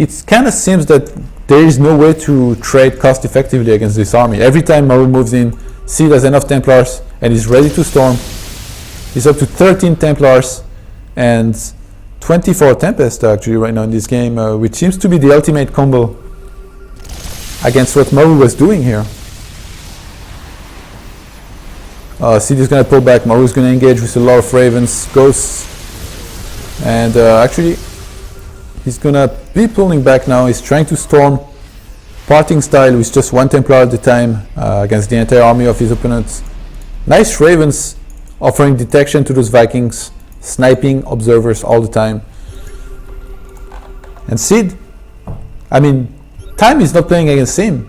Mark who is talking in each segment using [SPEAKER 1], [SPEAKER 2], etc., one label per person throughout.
[SPEAKER 1] it kind of seems that there is no way to trade cost effectively against this army. Every time Maru moves in, Seed has enough Templars and is ready to storm. He's up to 13 Templars and 24 Tempest actually right now in this game, which seems to be the ultimate combo against what Maru was doing here. Seed is going to pull back, Maru is going to engage with a lot of Ravens, Ghosts, and actually he's going to be pulling back now. He's trying to storm parting style with just one Templar at a time against the entire army of his opponents. Nice Ravens offering detection to those Vikings, sniping observers all the time. And Seed, I mean, time is not playing against him.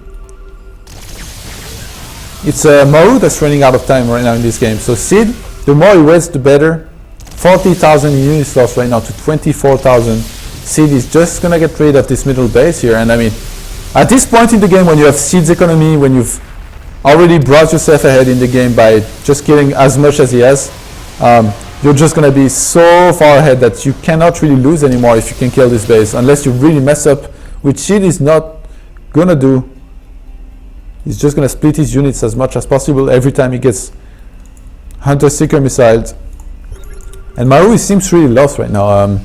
[SPEAKER 1] It's Maru that's running out of time right now in this game. So Seed, the more he waits, the better. 40,000 units lost right now to 24,000. Seed is just gonna get rid of this middle base here. And I mean, at this point in the game, when you have Seed's economy, when you've already brought yourself ahead in the game by just killing as much as he has, you're just gonna be so far ahead that you cannot really lose anymore if you can kill this base, unless you really mess up, which Seed is not gonna do. He's just going to split his units as much as possible every time he gets Hunter-Seeker missiles. And Maru seems really lost right now.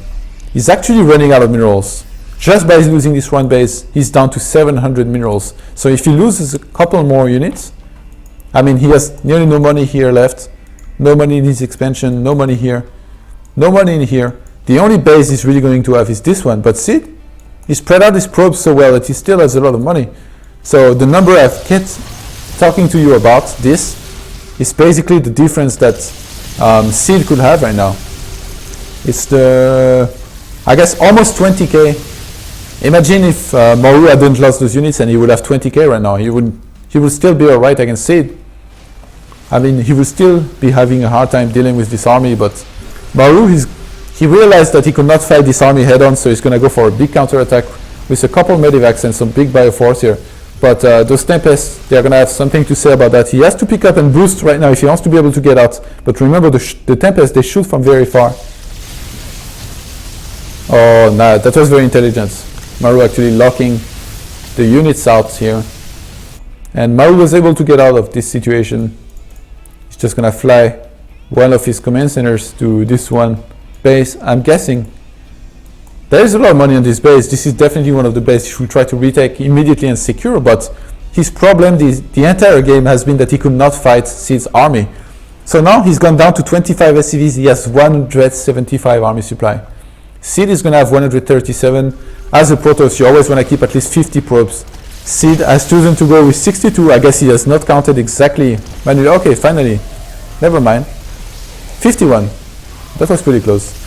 [SPEAKER 1] He's actually running out of minerals. Just by losing this one base, he's down to 700 minerals. So if he loses a couple more units, I mean, he has nearly no money here left. No money in his expansion, no money here, no money in here. The only base he's really going to have is this one. But see, he spread out his probes so well that he still has a lot of money. So the number I've kept talking to you about this is basically the difference that Seed could have right now. It's the, I guess, almost 20k. Imagine if Maru hadn't lost those units and he would have 20k right now. He would still be alright against Seed. I mean, he would still be having a hard time dealing with this army, but Maru, he realized that he could not fight this army head on, so he's going to go for a big counterattack with a couple Medivacs and some big Bioforce here. But those Tempests, they're going to have something to say about that. He has to pick up and boost right now if he wants to be able to get out. But remember, the Tempests, they shoot from very far. Oh, no, that was very intelligent. Maru actually locking the units out here. And Maru was able to get out of this situation. He's just going to fly one of his command centers to this one base. I'm guessing there is a lot of money on this base. This is definitely one of the bases he should try to retake immediately and secure, but his problem the entire game has been that he could not fight Seed's army. So now he's gone down to 25 SCVs, he has 175 army supply. Seed is going to have 137. As a Protoss, you always want to keep at least 50 probes. Seed has chosen to go with 62. I guess he has not counted exactly manually. Okay, finally. Never mind. 51. That was pretty close.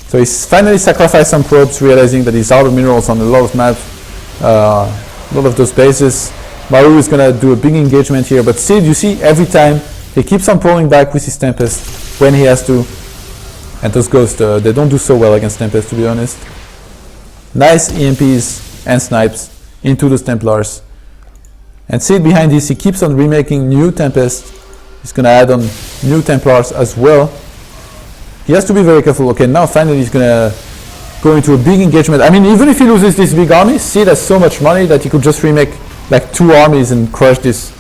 [SPEAKER 1] So he's finally sacrificed some probes, realizing that he's out of minerals on a lot of maps, a lot of those bases. Maru is going to do a big engagement here, but Seed, you see, every time he keeps on pulling back with his Tempest when he has to. And those Ghosts, they don't do so well against Tempest, to be honest. Nice EMPs and snipes into those Templars. And Seed behind this, he keeps on remaking new Tempest. He's going to add on new Templars as well. He has to be very careful. Okay, now finally he's going to go into a big engagement. I mean, even if he loses this big army, Seed has so much money that he could just remake like 2 armies and crush this.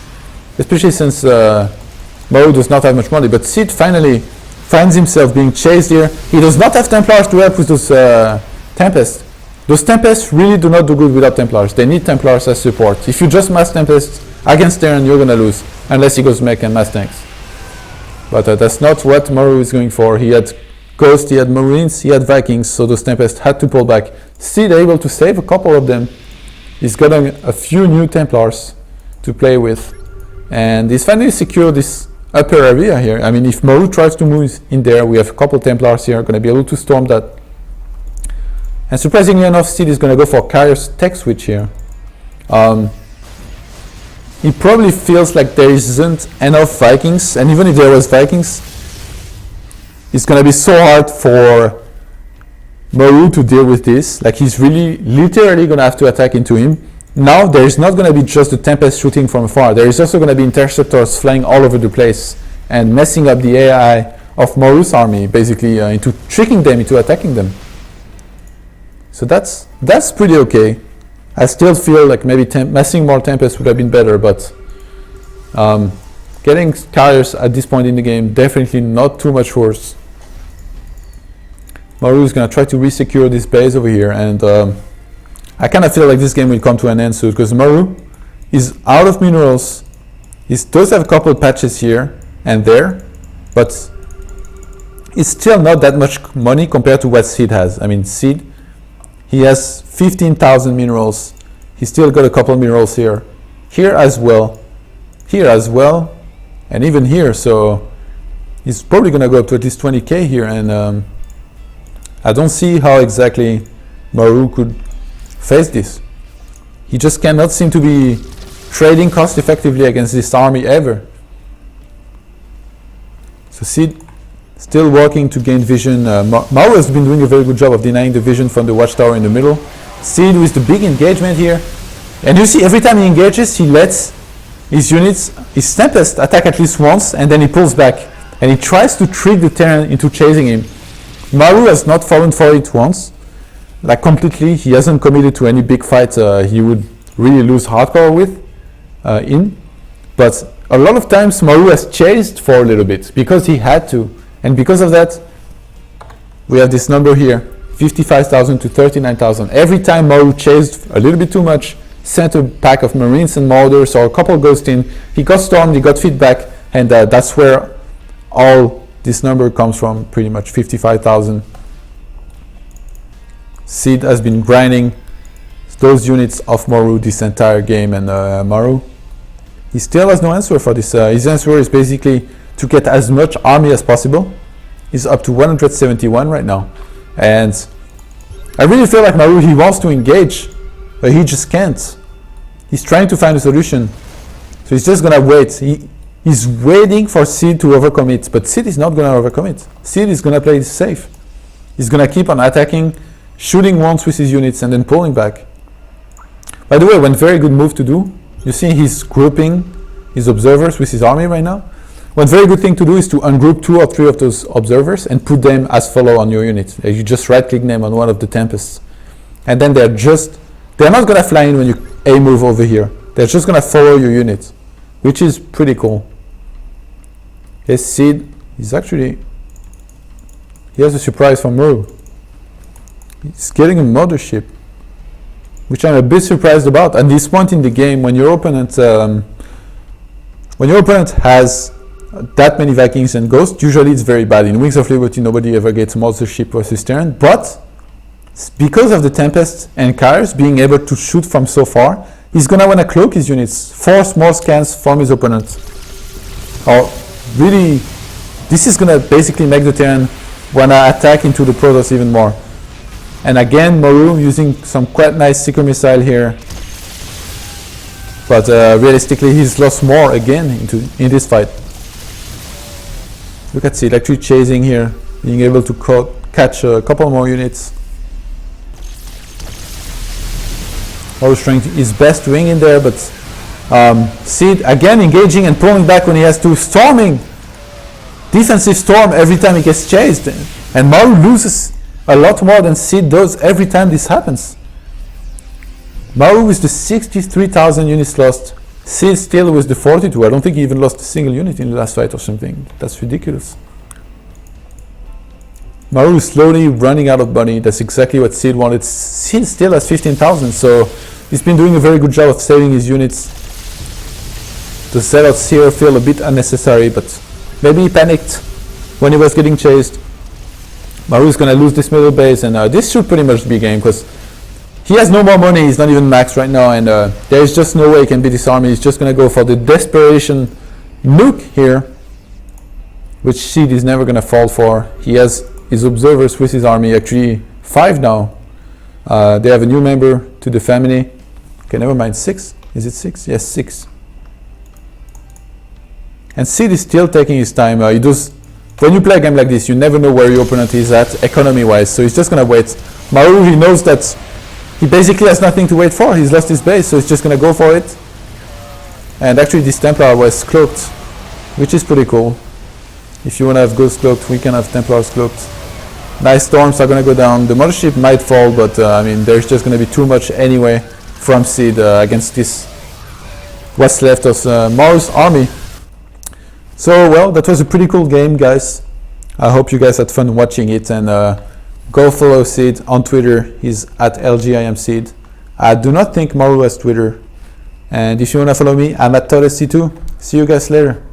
[SPEAKER 1] Especially since Maru does not have much money. But Seed finally finds himself being chased here. He does not have Templars to help with those Tempests. Those Tempests really do not do good without Templars. They need Templars as support. If you just mass Tempest against Terran, you're going to lose. Unless he goes mech and mass tanks. But that's not what Maru is going for. He had Ghosts, he had Marines, he had Vikings, so those Tempests had to pull back. Still able to save a couple of them. He's gotten a few new Templars to play with. And he's finally secured this upper area here. I mean, if Maru tries to move in there, we have a couple Templars here, going to be able to storm that. And surprisingly enough, Seed is going to go for Carrier's Tech Switch here. He probably feels like there isn't enough Vikings, and even if there was Vikings, it's going to be so hard for Maru to deal with this. Like, he's really literally going to have to attack into him. Now there is not going to be just the Tempest shooting from afar. There is also going to be Interceptors flying all over the place and messing up the AI of Maru's army, basically into tricking them into attacking them. So that's pretty okay. I still feel like maybe massing more Tempest would have been better, but getting carriers at this point in the game, definitely not too much worse. Maru is going to try to resecure this base over here, and I kind of feel like this game will come to an end soon, because Maru is out of minerals. He does have a couple of patches here and there, but it's still not that much money compared to what Seed has. I mean, Seed, he has 15,000 minerals. He's still got a couple of minerals here as well, and even here. So he's probably going to go up to at least 20k here, and I don't see how exactly Maru could face this. He just cannot seem to be trading cost effectively against this army ever. So Seed still working to gain vision. Maru has been doing a very good job of denying the vision from the watchtower in the middle. Seed with the big engagement here. And you see every time he engages, he lets his units, his Tempest, attack at least once, and then he pulls back. And he tries to trick the Terran into chasing him. Maru has not fallen for it once, like completely. He hasn't committed to any big fight he would really lose hardcore with but a lot of times Maru has chased for a little bit because he had to, and because of that we have this number here, 55,000 to 39,000. Every time Maru chased a little bit too much, sent a pack of Marines and Marauders or a couple ghosts in, he got stormed, he got feedback, and that's where all this number comes from, pretty much 55,000. Seed has been grinding those units of Maru this entire game, and Maru, he still has no answer for this. His answer is basically to get as much army as possible. He's up to 171 right now, and I really feel like Maru, he wants to engage, but he just can't. He's trying to find a solution, so he's just gonna wait. He's waiting for Seed to overcommit, but Seed is not gonna overcommit. Seed is gonna play it safe. He's gonna keep on attacking, shooting once with his units, and then pulling back. By the way, one very good move to do, you see he's grouping his observers with his army right now. One very good thing to do is to ungroup 2 or 3 of those observers and put them as follow on your unit. You just right click them on one of the Tempests, and then they're not gonna fly in when you move over here. They're just gonna follow your unit, which is pretty cool. His Seed is actually, he has a surprise from Maru. He's getting a mothership, which I'm a bit surprised about. At this point in the game, when your opponent has that many Vikings and Ghosts, usually it's very bad. In Wings of Liberty, nobody ever gets mothership versus Terran, but because of the Tempest and Carriers being able to shoot from so far, he's gonna want to cloak his units, force more scans from his opponent. Or really, this is gonna basically make the Terran wanna attack into the Protoss even more. And again, Maru using some quite nice Seeker missile here, but realistically he's lost more again in this fight. Look at Seed actually chasing here, being able to catch a couple more units. Maru's trying his best to wing in there, but Seed again engaging and pulling back when he has to, storming, defensive storm every time he gets chased, and Maru loses a lot more than Seed does every time this happens. Maru with the 63,000 units lost, Seed still with the 42. I don't think he even lost a single unit in the last fight or something. That's ridiculous. Maru is slowly running out of money. That's exactly what Seed wanted. Seed still has 15,000, so he's been doing a very good job of saving his units. The Zealots here feel a bit unnecessary, but maybe he panicked when he was getting chased. Maru is going to lose this middle base, and this should pretty much be game, because he has no more money. He's not even maxed right now, and there is just no way he can beat this army. He's just going to go for the desperation nuke here, which Seed is never going to fall for. He has his observers with his army, actually 5 now. They have a new member to the family. Okay, never mind, 6. Is it 6? Yes, 6. And Seed is still taking his time. When you play a game like this, you never know where your opponent is at economy-wise, so he's just going to wait. Maru, he knows that he basically has nothing to wait for. He's lost his base, so he's just going to go for it. And actually this Templar was cloaked, which is pretty cool. If you want to have Ghost cloaked, we can have Templars cloaked. Nice storms are going to go down. The mothership might fall, but I mean, there's just going to be too much anyway from Seed against this, what's left of Maru's army. So, well, that was a pretty cool game, guys. I hope you guys had fun watching it, and go follow Seed on Twitter. He's at LGIMSeed. I do not think Maru has Twitter. And if you want to follow me, I'm at ToddSC2. See you guys later.